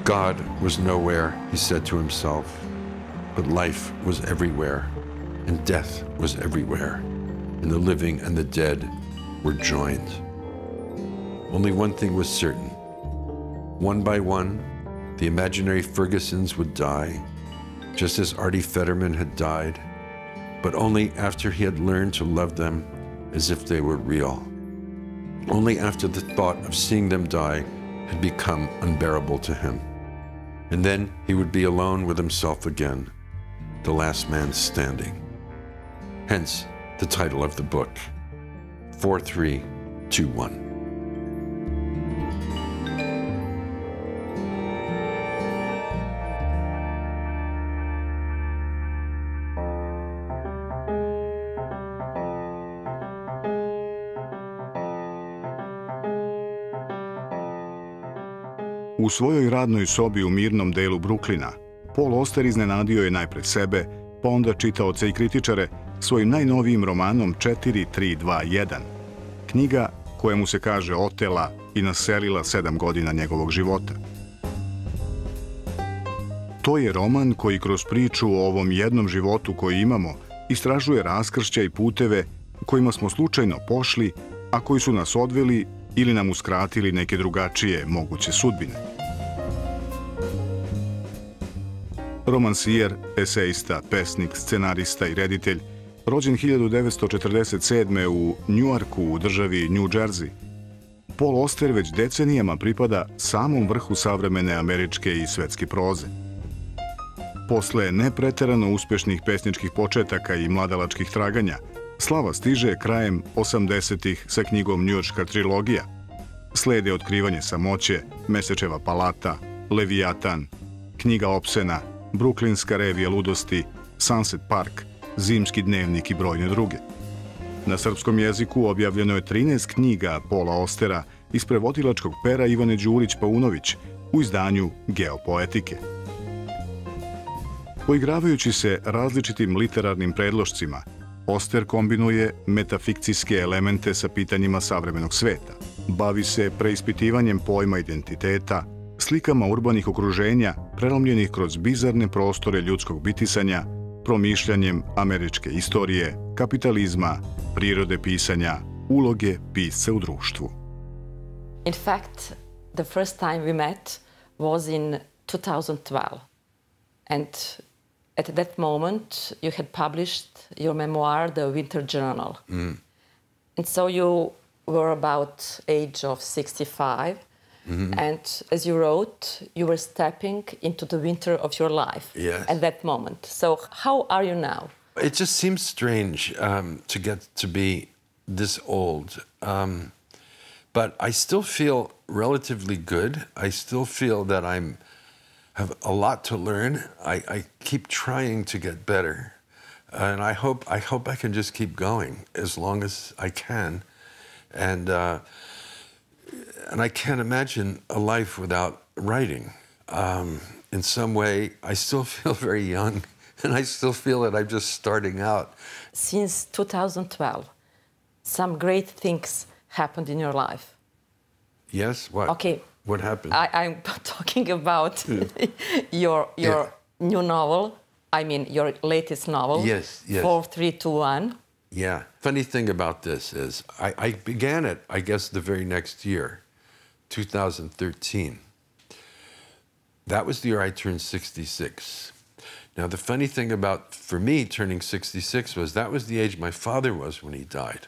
God was nowhere, he said to himself, but life was everywhere, and death was everywhere, and the living and the dead were joined. Only one thing was certain. One by one, the imaginary Fergusons would die, just as Artie Fetterman had died, but only after he had learned to love them as if they were real. Only after the thought of seeing them die had become unbearable to him. And then he would be alone with himself again, the last man standing. Hence the title of the book, 4321. U svojoj radnoj sobi u mirnom delu Bruklina, Pol Oster iznenadio je najpred sebe, pa onda čitaoce i kritičare svojim najnovijim romanom 4321, knjiga koja mu se kaže otela i naselila 7 godina njegovog života. To je roman koji kroz priču o ovom jednom životu koji imamo istražuje raskršća i puteve kojima smo slučajno pošli, a koji su nas odveli ili nam uskratili neke drugačije moguće sudbine. Romansijer, esejista, pesnik, scenarista i reditelj, rođen 1947. u Njujorku u državi Nju Džerzi, Pol Oster već decenijama pripada samom vrhu savremene američke i svetske proze. Posle nepreterano uspešnih pesničkih početaka i mladalačkih traganja, slava stiže krajem 80-ih sa knjigom Njujorška trilogija. Slede Otkrivanje samoće, Mesečeva palata, Levijatan, knjiga Opsena, Bruklinska revija ludosti, Sunset Park, Zimski dnevnik i brojne druge. Na srpskom jeziku objavljeno je 13 knjiga Pola Ostera iz prevodilačkog pera Ivane Đurić-Paunović u izdanju Geopoetike. Poigravajući se različitim literarnim predlošcima, Oster kombinuje metafikcijske elemente sa pitanjima savremenog sveta. Bavi se preispitivanjem pojma identiteta, slikama urbanih okruženja prelomljenih kroz bizarne prostore ljudskog bitisanja, promišljanjem američke istorije, kapitalizma, prirode pisanja, uloge pisca u društvu. In fact, the first time we met was in 2012. And at that moment, you had published your memoir, The Winter Journal. And so you were about age of 65. And as you wrote, you were stepping into the winter of your life at that moment. So how are you now? It just seems strange to get to be this old. But I still feel relatively good. I still feel that I have a lot to learn. I keep trying to get better. And I hope I can just keep going as long as I can. And I can't imagine a life without writing. In some way, I still feel very young, and I still feel that I'm just starting out. Since 2012, some great things happened in your life. Yes? What? Okay. What happened? I'm talking about your new novel, I mean your latest novel, yes. 4321. Yeah. Funny thing about this is I began it, I guess, the very next year, 2013. That was the year I turned 66. Now, the funny thing about, for me, turning 66 was that was the age my father was when he died.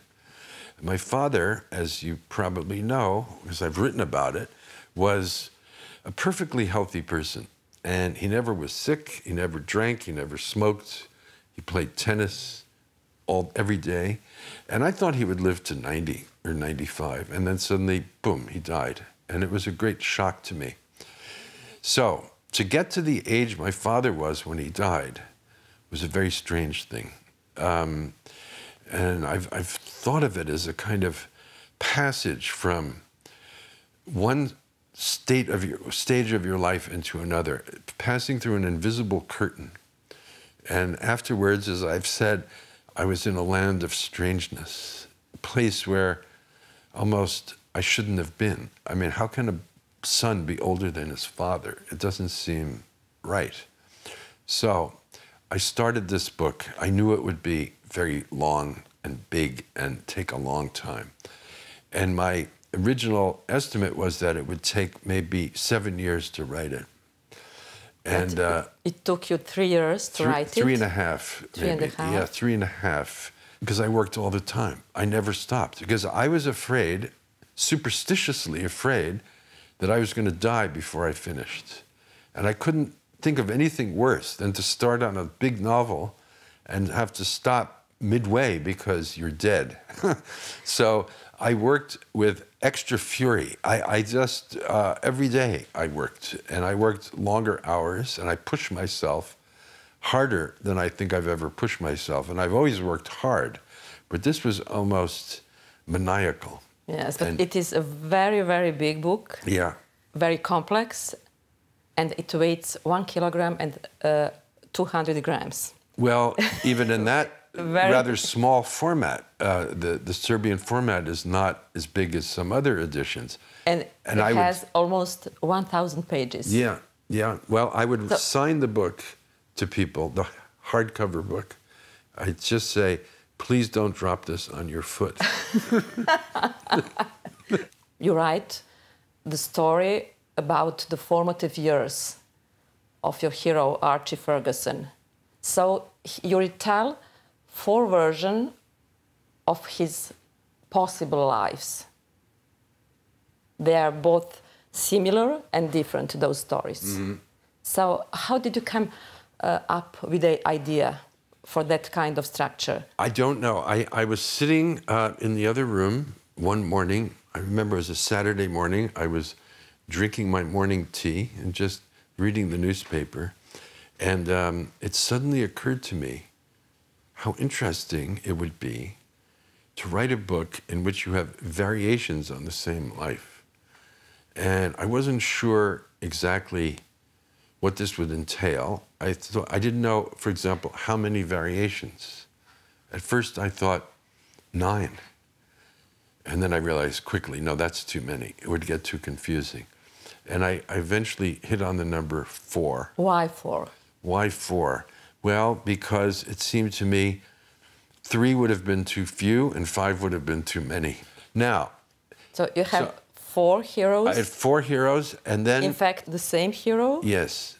My father, as you probably know, because I've written about it, was a perfectly healthy person. And he never was sick, he never drank, he never smoked. He played tennis every day. And I thought he would live to 90 or 95. And then suddenly, boom, he died. And it was a great shock to me. So, to get to the age my father was when he died was a very strange thing. And I've thought of it as a kind of passage from one stage of your life into another, passing through an invisible curtain. And afterwards, as I've said, I was in a land of strangeness, a place where almost I shouldn't have been. I mean, how can a son be older than his father? It doesn't seem right. So I started this book. I knew it would be very long and big and take a long time. And my original estimate was that it would take maybe 7 years to write it. And it took you 3 years to write it? 3.5, maybe. Yeah, 3.5. Because I worked all the time. I never stopped. Because I was afraid, superstitiously afraid, that I was going to die before I finished. And I couldn't think of anything worse than to start on a big novel and have to stop midway because you're dead. So I worked with extra fury. I just, every day I worked, and I worked longer hours, and I pushed myself harder than I think I've ever pushed myself. And I've always worked hard, but this was almost maniacal. Yes, but it is a very, very big book. Yeah. Very complex, and it weighs 1 kilogram and 200 grams. Well, even in that rather small format, the Serbian format is not as big as some other editions. And it has almost 1,000 pages. Yeah, yeah. Well, I would sign the book to people, the hardcover book. I'd just say, please don't drop this on your foot. You write the story about the formative years of your hero, Archie Ferguson. So you retell 4 versions of his possible lives. They are both similar and different to those stories. Mm-hmm. So how did you come up with the idea for that kind of structure? I don't know. I was sitting in the other room one morning. I remember it was a Saturday morning. I was drinking my morning tea and just reading the newspaper. And it suddenly occurred to me how interesting it would be to write a book in which you have variations on the same life. And I wasn't sure exactly what this would entail. I didn't know, for example, how many variations. At first I thought 9. And then I realized quickly, no, that's too many. It would get too confusing. And I eventually hit on the number 4. Why 4? Why 4? Well, because it seemed to me 3 would have been too few and 5 would have been too many. Now... So you have 4 heroes? I had 4 heroes, and then... In fact, the same hero? Yes.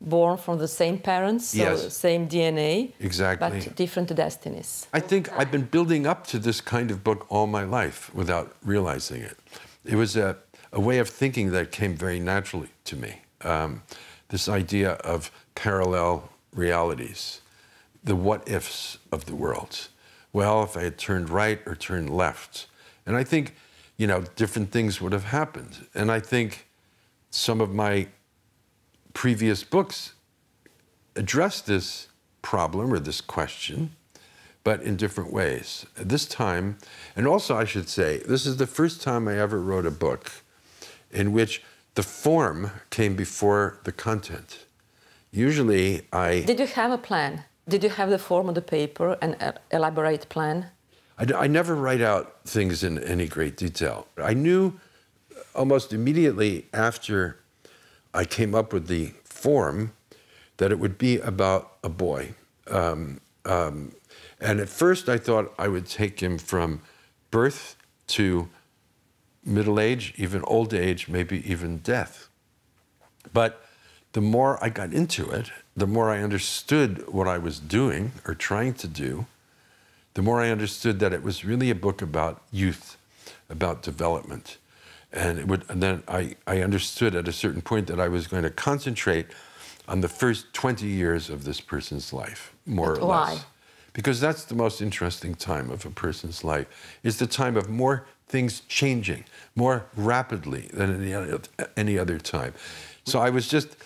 Born from the same parents, so yes. Same DNA, exactly. But different destinies. I think I've been building up to this kind of book all my life without realizing it. It was a way of thinking that came very naturally to me. This idea of parallel realities, the what-ifs of the world. Well, if I had turned right or turned left. And I think, you know, different things would have happened. And I think some of my previous books address this problem or this question, but in different ways. This time, and also I should say, this is the first time I ever wrote a book in which the form came before the content. Usually Did you have a plan? Did you have the form of the paper, an elaborate plan? I never write out things in any great detail. I knew almost immediately after I came up with the form that it would be about a boy. And at first I thought I would take him from birth to middle age, even old age, maybe even death. But the more I got into it, the more I understood what I was doing or trying to do, the more I understood that it was really a book about youth, about development. And then I understood at a certain point that I was going to concentrate on the first 20 years of this person's life, more or less. Why? Because that's the most interesting time of a person's life, is the time of more things changing, more rapidly than any other time. So I was just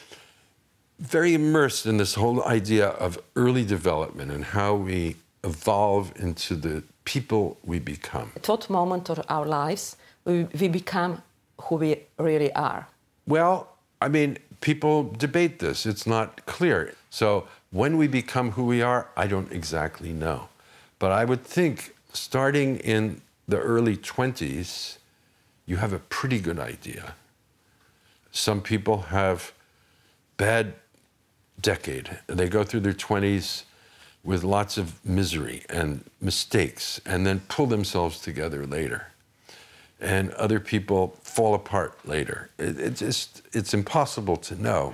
very immersed in this whole idea of early development and how we evolve into the people we become. At what moment of our lives we become who we really are? Well, I mean, people debate this. It's not clear. So when we become who we are, I don't exactly know. But I would think starting in the early 20s, you have a pretty good idea. Some people have bad decade. They go through their 20s with lots of misery and mistakes and then pull themselves together later. And other people fall apart later. It's impossible to know.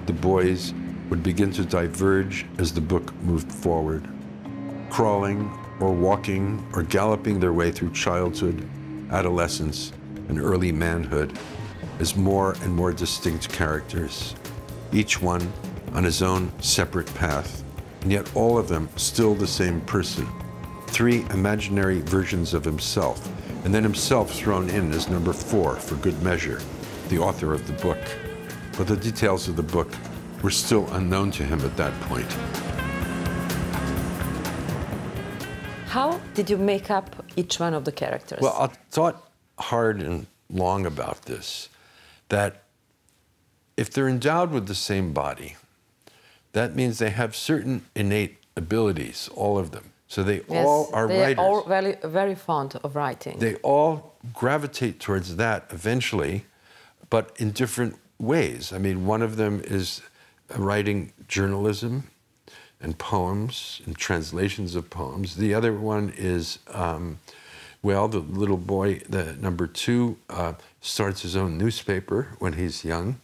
The boys would begin to diverge as the book moved forward, crawling or walking or galloping their way through childhood, adolescence, and early manhood as more and more distinct characters, each one on his own separate path, and yet all of them still the same person. 3 imaginary versions of himself, and then himself thrown in as number 4 for good measure, the author of the book. But the details of the book were still unknown to him at that point. How did you make up each one of the characters? Well, I thought hard and long about this, that if they're endowed with the same body, that means they have certain innate abilities, all of them. So they all are writers. They are all very, very fond of writing. They all gravitate towards that eventually, but in different ways. I mean, one of them is writing journalism and poems and translations of poems. The other one is, well, the little boy, the number 2, starts his own newspaper when he's young.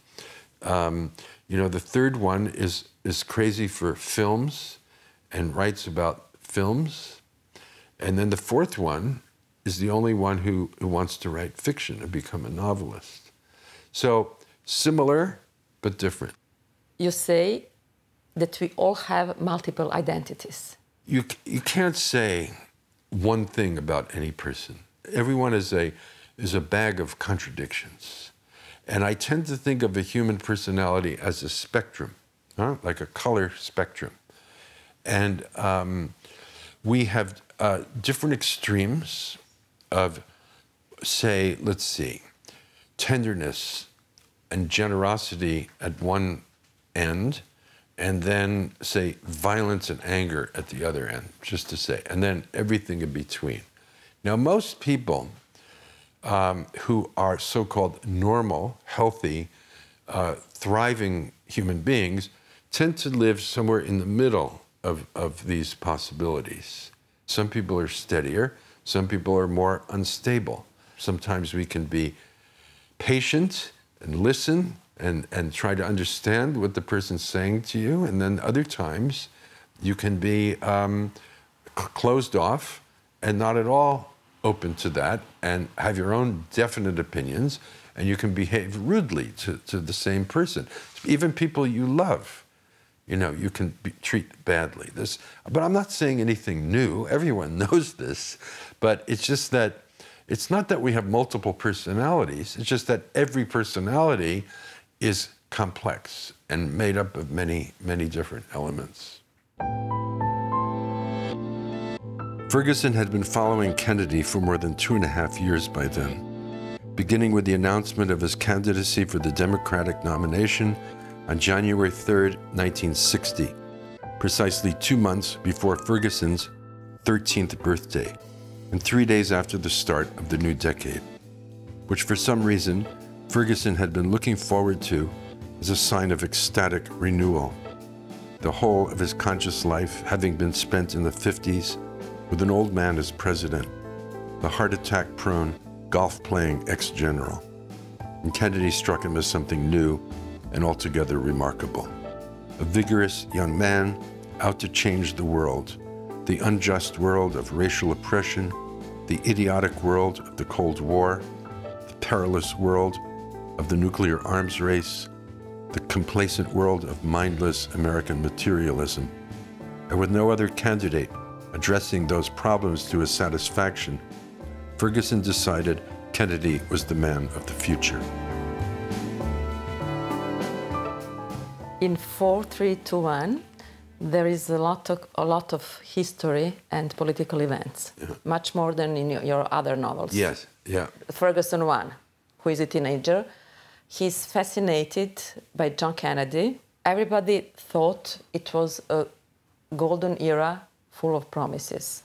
You know, the third one is crazy for films and writes about films. And then the fourth one is the only one who wants to write fiction and become a novelist. So similar, but different. You say that we all have multiple identities. You can't say one thing about any person. Everyone is a bag of contradictions. And I tend to think of a human personality as a spectrum, like a color spectrum. And we have different extremes of, say, let's see, tenderness and generosity at one end, and then, say, violence and anger at the other end, just to say, and then everything in between. Now, most people who are so-called normal, healthy, thriving human beings tend to live somewhere in the middle of these possibilities. Some people are steadier, some people are more unstable. Sometimes we can be patient and listen and try to understand what the person's saying to you, and then other times you can be closed off and not at all open to that and have your own definite opinions, and you can behave rudely to the same person. Even people you love, you know, you can treat badly. But I'm not saying anything new. Everyone knows this, but it's just that it's not that we have multiple personalities. It's just that every personality is complex and made up of many, many different elements. Ferguson had been following Kennedy for more than 2.5 years by then, beginning with the announcement of his candidacy for the Democratic nomination on January 3rd, 1960, precisely 2 months before Ferguson's 13th birthday, and 3 days after the start of the new decade, which for some reason Ferguson had been looking forward to as a sign of ecstatic renewal. The whole of his conscious life having been spent in the 50s with an old man as president, the heart attack-prone, golf-playing ex-general. And Kennedy struck him as something new and altogether remarkable. A vigorous young man out to change the world, the unjust world of racial oppression, the idiotic world of the Cold War, the perilous world of the nuclear arms race, the complacent world of mindless American materialism. And with no other candidate addressing those problems to his satisfaction, Ferguson decided Kennedy was the man of the future. In 4, 3, 2, 1, there is a lot of history and political events, much more than in your other novels. Yes, yeah. Ferguson 1, who is a teenager, he's fascinated by John Kennedy. Everybody thought it was a golden era full of promises.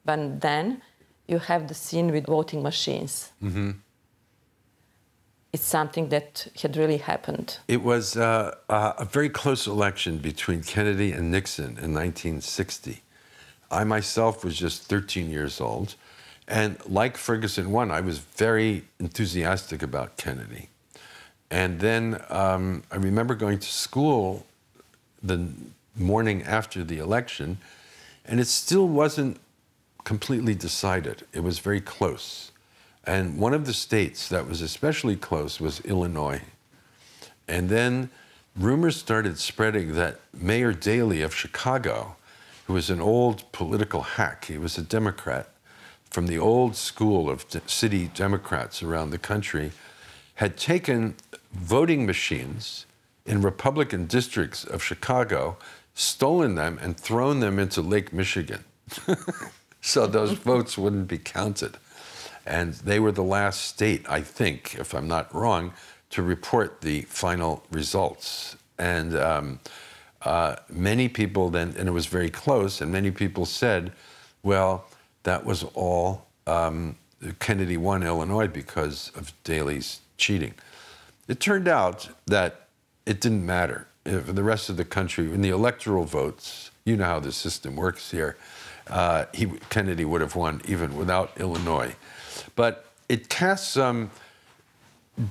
But then you have the scene with voting machines. Mm-hmm. It's something that had really happened. It was a very close election between Kennedy and Nixon in 1960. I myself was just 13 years old. And like Ferguson won, I was very enthusiastic about Kennedy. And then I remember going to school the morning after the election, and it still wasn't completely decided. It was very close. And one of the states that was especially close was Illinois. And then rumors started spreading that Mayor Daley of Chicago, who was an old political hack, he was a Democrat from the old school of city Democrats around the country, had taken voting machines in Republican districts of Chicago, stolen them, and thrown them into Lake Michigan. So those votes wouldn't be counted. And they were the last state, I think, if I'm not wrong, to report the final results. And many people then, and it was very close, and many people said, well, that was all, Kennedy won Illinois because of Daley's cheating. It turned out that it didn't matter. For the rest of the country, in the electoral votes, you know how the system works here, Kennedy would have won even without Illinois. But it casts some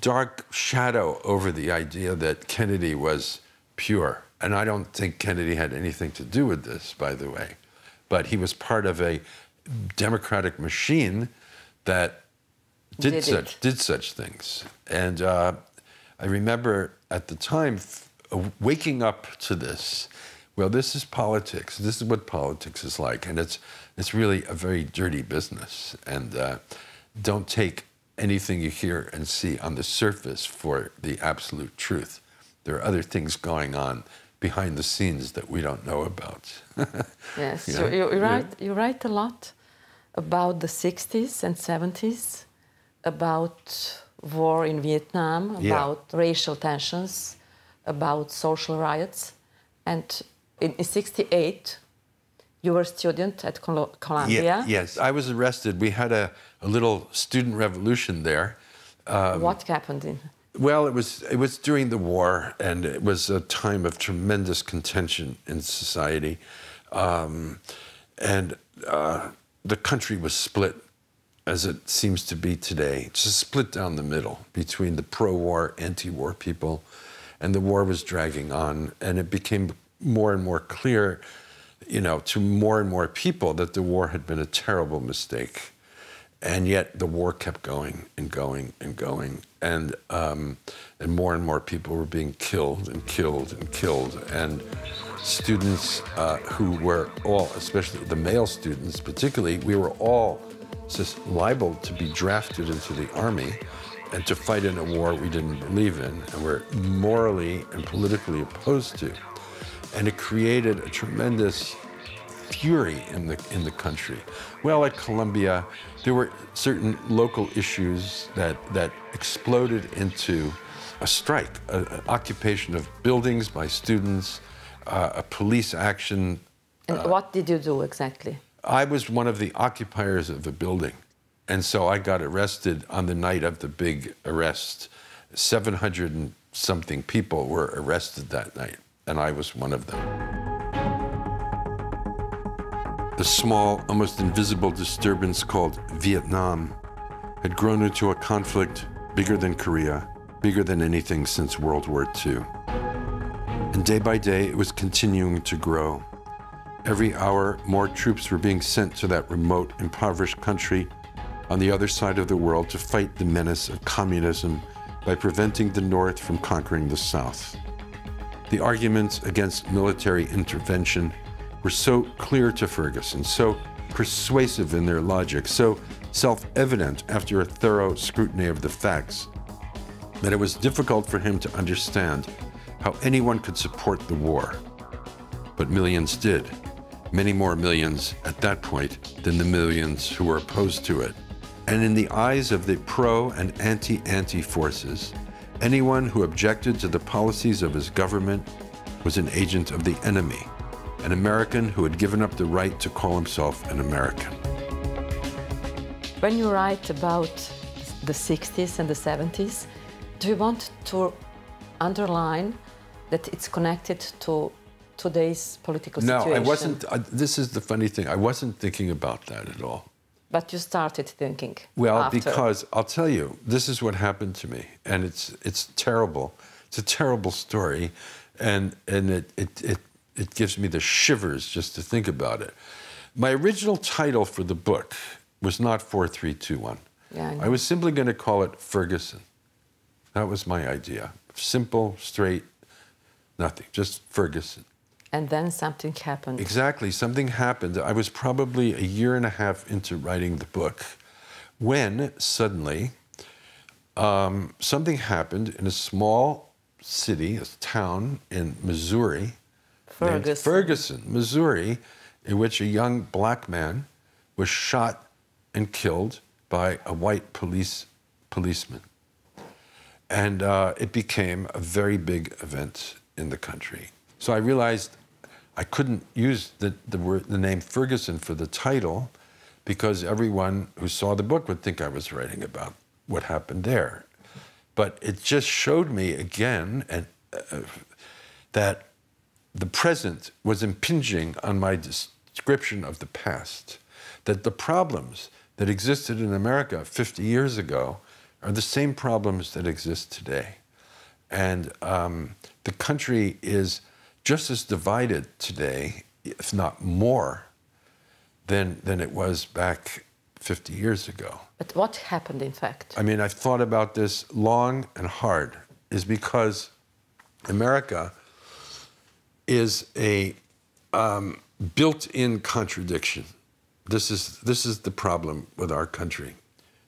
dark shadow over the idea that Kennedy was pure. And I don't think Kennedy had anything to do with this, by the way. But he was part of a democratic machine that did such things. And I remember at the time waking up to this. Well, this is politics. This is what politics is like. And it's really a very dirty business. And don't take anything you hear and see on the surface for the absolute truth. There are other things going on behind the scenes that we don't know about. Yes, Yeah? you write a lot about the 60s and 70s, about war in Vietnam, about racial tensions, about social riots. And in 68, you were a student at Columbia. Yes, I was arrested. We had a little student revolution there. What happened in? Well, it was during the war, and it was a time of tremendous contention in society. The country was split, as it seems to be today, just split down the middle between the pro-war, anti-war people, and the war was dragging on, and it became more and more clear, you know, to more and more people that the war had been a terrible mistake. And yet the war kept going and going and going, and more people were being killed and killed and killed. And students who were all, especially the male students particularly, we were all just liable to be drafted into the army and to fight in a war we didn't believe in and were morally and politically opposed to. And it created a tremendous fury in the country. Well, at Columbia, there were certain local issues that exploded into a strike, an occupation of buildings by students, a police action. And what did you do exactly? I was one of the occupiers of the building. And so I got arrested on the night of the big arrest. 700 and something people were arrested that night, and I was one of them. The small, almost invisible disturbance called Vietnam had grown into a conflict bigger than Korea, bigger than anything since World War II. And day by day, it was continuing to grow. Every hour, more troops were being sent to that remote, impoverished country on the other side of the world to fight the menace of communism by preventing the North from conquering the South. The arguments against military intervention were so clear to Ferguson, so persuasive in their logic, so self-evident after a thorough scrutiny of the facts, that it was difficult for him to understand how anyone could support the war. But millions did, many more millions at that point than the millions who were opposed to it. And in the eyes of the pro and anti-anti forces, anyone who objected to the policies of his government was an agent of the enemy, an American who had given up the right to call himself an American. When you write about the 60s and the 70s, do you want to underline that it's connected to today's political situation? No, I wasn't. This is the funny thing. I wasn't thinking about that at all. But you started thinking. Well, after. because I'll tell you, this is what happened to me, and it's terrible. It's a terrible story, and it gives me the shivers just to think about it. My original title for the book was not 4321. Yeah, I was simply going to call it Ferguson. That was my idea. Simple, straight, nothing, just Ferguson. And then something happened. Exactly, something happened. I was probably a year and a half into writing the book when suddenly something happened in a small city, a town in Missouri, named Ferguson, Missouri, in which a young black man was shot and killed by a white policeman. And it became a very big event in the country. So I realized I couldn't use the name Ferguson for the title because everyone who saw the book would think I was writing about what happened there. But it just showed me again that the present was impinging on my description of the past, that the problems that existed in America 50 years ago are the same problems that exist today. And the country is just as divided today, if not more, than it was back 50 years ago. But what happened, in fact? I mean, I've thought about this long and hard, is because America is a built-in contradiction. This is the problem with our country.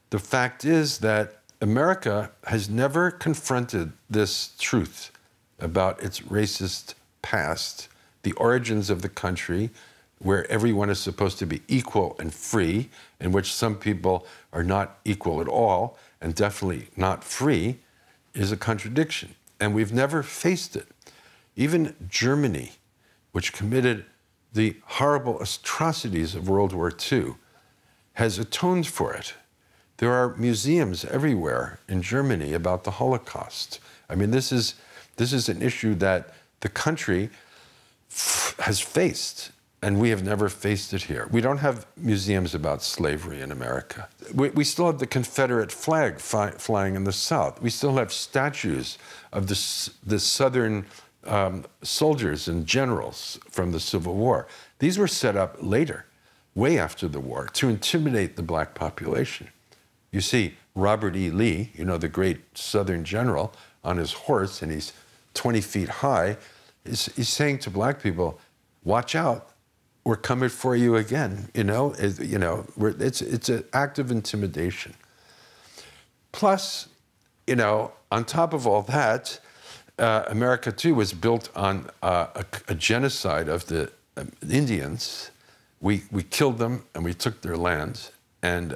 The fact is that America has never confronted this truth about its racist past, the origins of the country, where everyone is supposed to be equal and free, in which some people are not equal at all, and definitely not free, is a contradiction. And we've never faced it. Even Germany, which committed the horrible atrocities of World War II, has atoned for it. There are museums everywhere in Germany about the Holocaust. I mean, this is an issue that the country has faced, and we have never faced it here. We don't have museums about slavery in America. We still have the Confederate flag flying in the South. We still have statues of the Southern soldiers and generals from the Civil War. These were set up later, way after the war, to intimidate the black population. You see Robert E. Lee, you know, the great Southern general, on his horse, and he's 20 feet high, he's saying to black people, watch out, we're coming for you again. It's an act of intimidation. Plus, on top of all that, America too was built on a genocide of the Indians. We killed them and we took their lands, and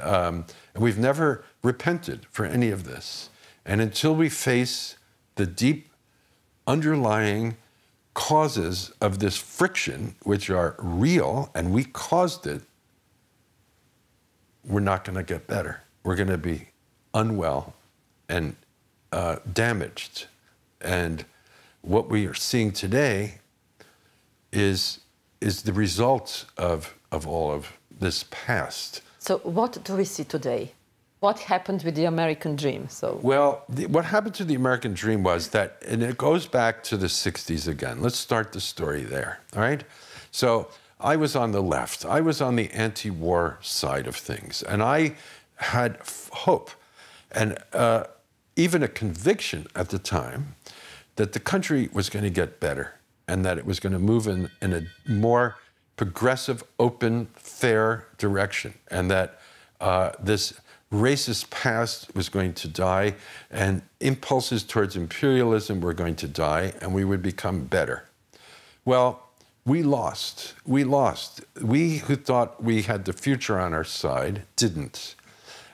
we've never repented for any of this. And until we face the deep underlying causes of this friction, which are real, and we caused it, we're not going to get better. We're going to be unwell and damaged. And what we are seeing today is the result of all of this past. So what do we see today? What happened with the American dream? Well, what happened to the American dream was that, and it goes back to the 60s again. Let's start the story there, all right? So I was on the left. I was on the anti-war side of things. And I had hope and even a conviction at the time that the country was going to get better and that it was going to move in a more progressive, open, fair direction, and that this racist past was going to die, and impulses towards imperialism were going to die, and we would become better. Well, we lost. We lost. We who thought we had the future on our side didn't.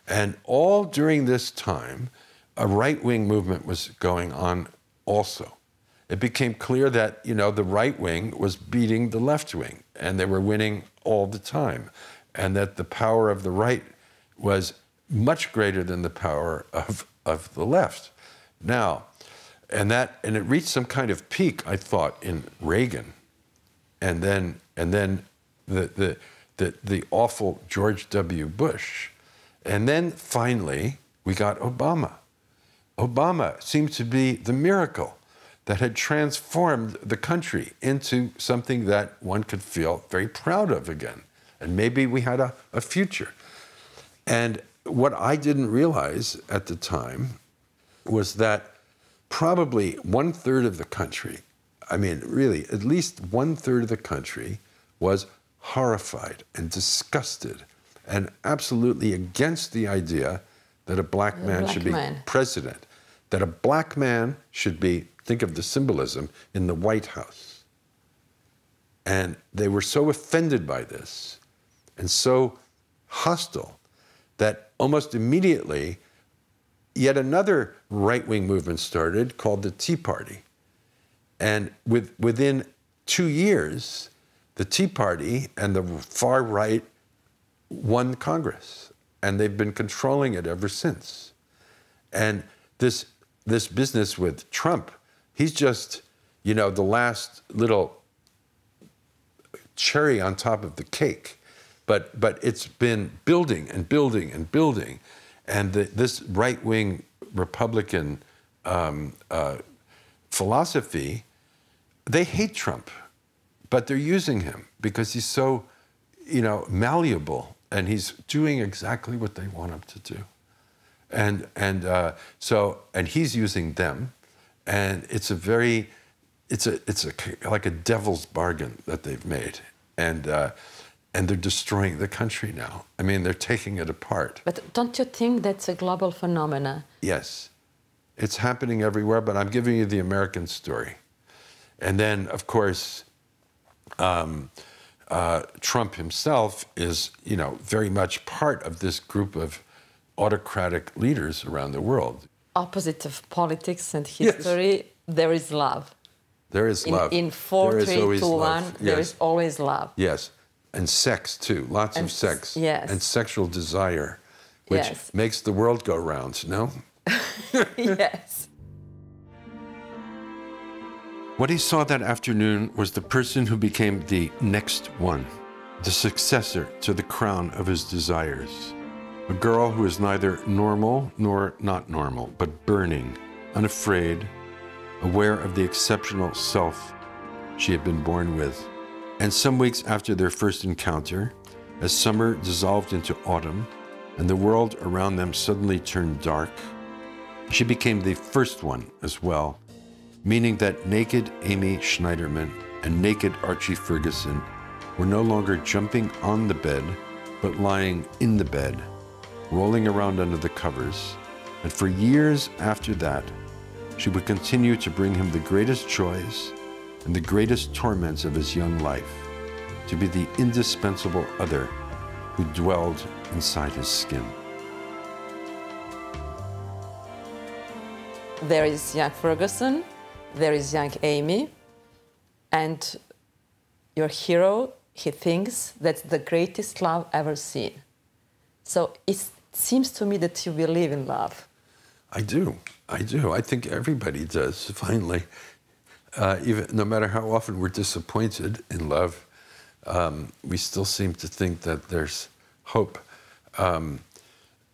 And all during this time, a right-wing movement was going on also. It became clear that, the right wing was beating the left wing, and they were winning all the time, and that the power of the right was much greater than the power of the left. Now, and it reached some kind of peak, I thought, in Reagan, and then the awful George W. Bush, and then finally we got Obama. Obama seemed to be the miracle that had transformed the country into something that one could feel very proud of again, and maybe we had a future. And what I didn't realize at the time was that probably 1/3 of the country, I mean, really, at least 1/3 of the country was horrified and disgusted and absolutely against the idea that a black man should be president, that a black man should be, think of the symbolism, in the White House. And they were so offended by this and so hostile that almost immediately yet another right-wing movement started called the Tea Party. And within 2 years, the Tea Party and the far right won Congress. And they've been controlling it ever since. And this business with Trump, he's just, you know, the last little cherry on top of the cake. But it's been building and building and building. And this right-wing Republican philosophy, they hate Trump, but they're using him because he's so, you know, malleable, and he's doing exactly what they want him to do. And he's using them, and it's like a devil's bargain that they've made. And they're destroying the country now. I mean, they're taking it apart. But don't you think that's a global phenomenon? Yes. It's happening everywhere, but I'm giving you the American story. And then, of course, Trump himself is, you know, very much part of this group of autocratic leaders around the world. Opposite of politics and history, yes. There is love. There is love. In 4, 3, 2, 1, yes. There is always love. Yes. And sex, too. Lots of sex. Yes. And sexual desire, which yes. makes the world go round, no? Yes. What he saw that afternoon was the person who became the next one, the successor to the crown of his desires. A girl who is neither normal nor not normal, but burning, unafraid, aware of the exceptional self she had been born with. And some weeks after their first encounter, as summer dissolved into autumn and the world around them suddenly turned dark, she became the first one as well, meaning that naked Amy Schneiderman and naked Archie Ferguson were no longer jumping on the bed, but lying in the bed, rolling around under the covers. And for years after that, she would continue to bring him the greatest joys and the greatest torments of his young life, to be the indispensable other who dwelled inside his skin. There is young Ferguson, there is young Amy, and your hero, he thinks that's the greatest love ever seen. So it seems to me that you believe in love. I do. I think everybody does, finally. Even no matter how often we're disappointed in love, we still seem to think that there's hope.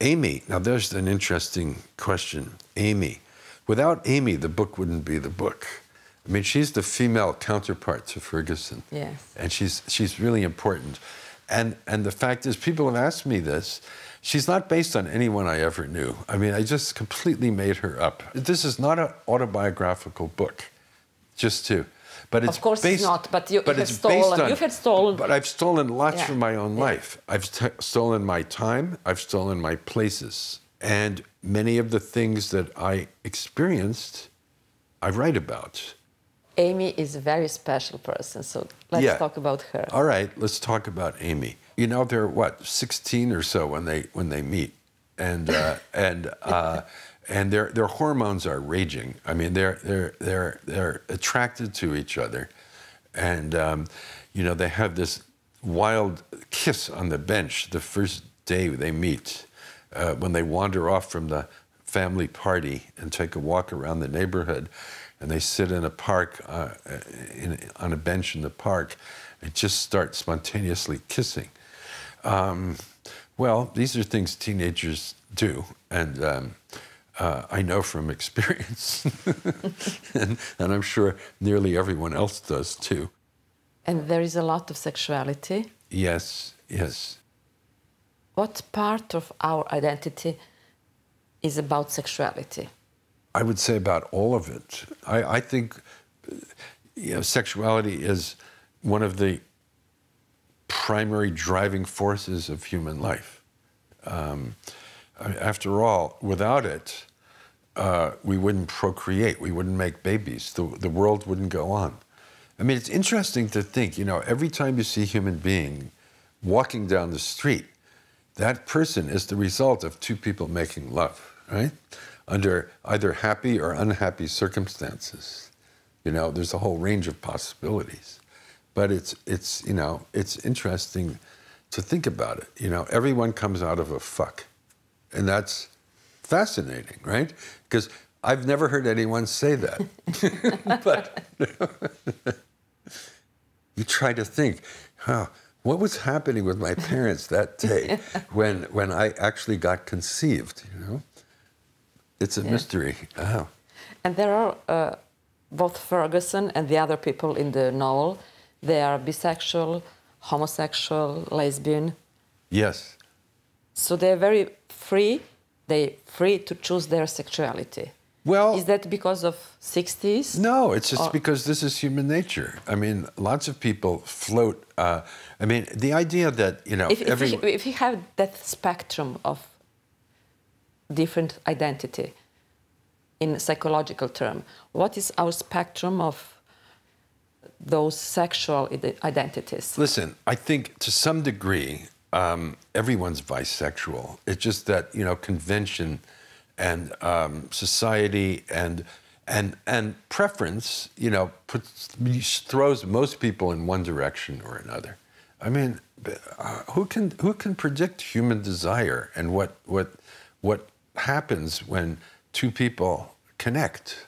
Amy, now there's an interesting question. Amy. Without Amy, the book wouldn't be the book. I mean, she's the female counterpart to Ferguson. Yes. And she's really important. And the fact is, people have asked me this. She's not based on anyone I ever knew. I mean, I just completely made her up. This is not an autobiographical book, just to. But it's of course based, it's not, but you have stolen. You have stolen. But I've stolen lots from my own life. I've stolen my time. I've stolen my places. And many of the things that I experienced, I write about. Amy is a very special person, so let's talk about her. All right, let's talk about Amy. You know, they're what, 16 or so when they meet, and their hormones are raging. I mean, they're attracted to each other, and you know, they have this wild kiss on the bench the first day they meet. when they wander off from the family party and take a walk around the neighborhood, and they sit in a park, on a bench in the park, and just start spontaneously kissing. Well, these are things teenagers do, and I know from experience, and I'm sure nearly everyone else does too. And there is a lot of sexuality. Yes, yes. What part of our identity is about sexuality? I would say about all of it. I think sexuality is one of the primary driving forces of human life. After all, without it, we wouldn't procreate, we wouldn't make babies, the world wouldn't go on. I mean, it's interesting to think, every time you see a human being walking down the street, that person is the result of two people making love, right? Under either happy or unhappy circumstances. There's a whole range of possibilities. But it's interesting to think about it. Everyone comes out of a fuck. And that's fascinating, right? Because I've never heard anyone say that. But you try to think, what was happening with my parents that day when I actually got conceived, It's a mystery. Oh. And there are both Ferguson and the other people in the novel, they are bisexual, homosexual, lesbian. Yes. So they're very free. They're free to choose their sexuality. Well, is that because of 60s? No, it's just because this is human nature. I mean, lots of people float. The idea that, if you have that spectrum of different identity in psychological term, what is our spectrum of those sexual identities? Listen, I think to some degree, everyone's bisexual. It's just that, convention and society and preference, throws most people in one direction or another. I mean, who can predict human desire and what happens when two people connect?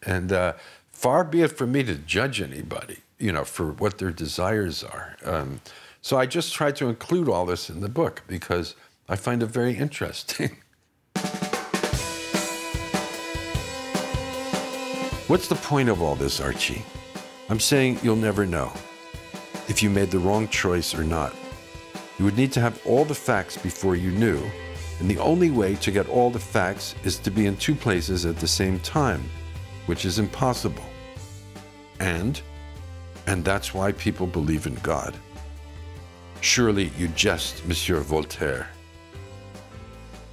And far be it from me to judge anybody, for what their desires are. So I just try to include all this in the book because I find it very interesting. What's the point of all this, Archie? I'm saying you'll never know if you made the wrong choice or not. You would need to have all the facts before you knew, and the only way to get all the facts is to be in two places at the same time, which is impossible. And that's why people believe in God. Surely you jest, Monsieur Voltaire.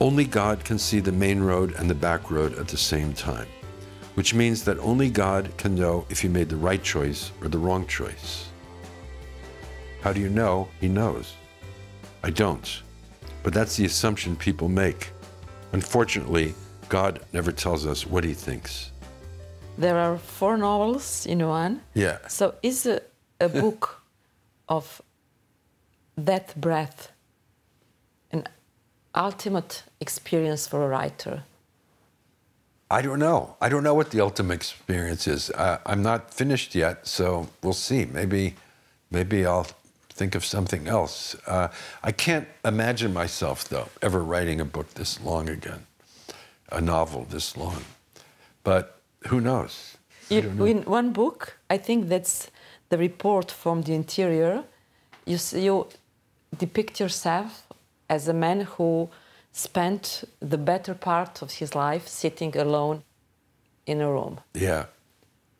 Only God can see the main road and the back road at the same time, which means that only God can know if you made the right choice or the wrong choice. How do you know He knows? I don't, but that's the assumption people make. Unfortunately, God never tells us what He thinks. There are 4 novels in one. Yeah. So is a book of that breadth an ultimate experience for a writer? I don't know. I don't know what the ultimate experience is. I'm not finished yet, so we'll see. Maybe I'll think of something else. I can't imagine myself, though, ever writing a book this long again, a novel this long. But who knows? In one book, I think that's the report from the interior. You depict yourself as a man who spent the better part of his life sitting alone in a room. Yeah.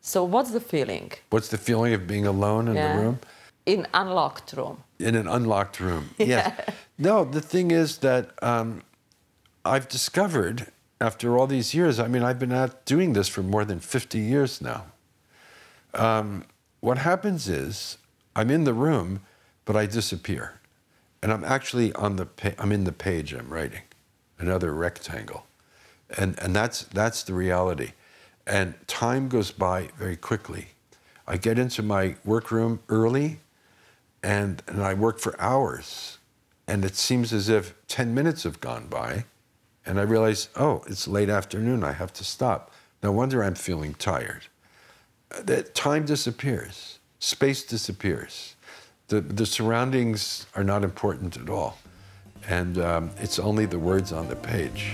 So what's the feeling? What's the feeling of being alone in the room? In an unlocked room. In an unlocked room, yes. No, the thing is that I've discovered, after all these years, I mean, I've been out doing this for more than 50 years now. What happens is, I'm in the room, but I disappear. And I'm actually I'm in the page I'm writing, another rectangle. And that's the reality. And time goes by very quickly. I get into my workroom early, and I work for hours. and it seems as if 10 minutes have gone by, and I realize, oh, it's late afternoon, I have to stop. No wonder I'm feeling tired. That time disappears, space disappears. The surroundings are not important at all, and it's only the words on the page.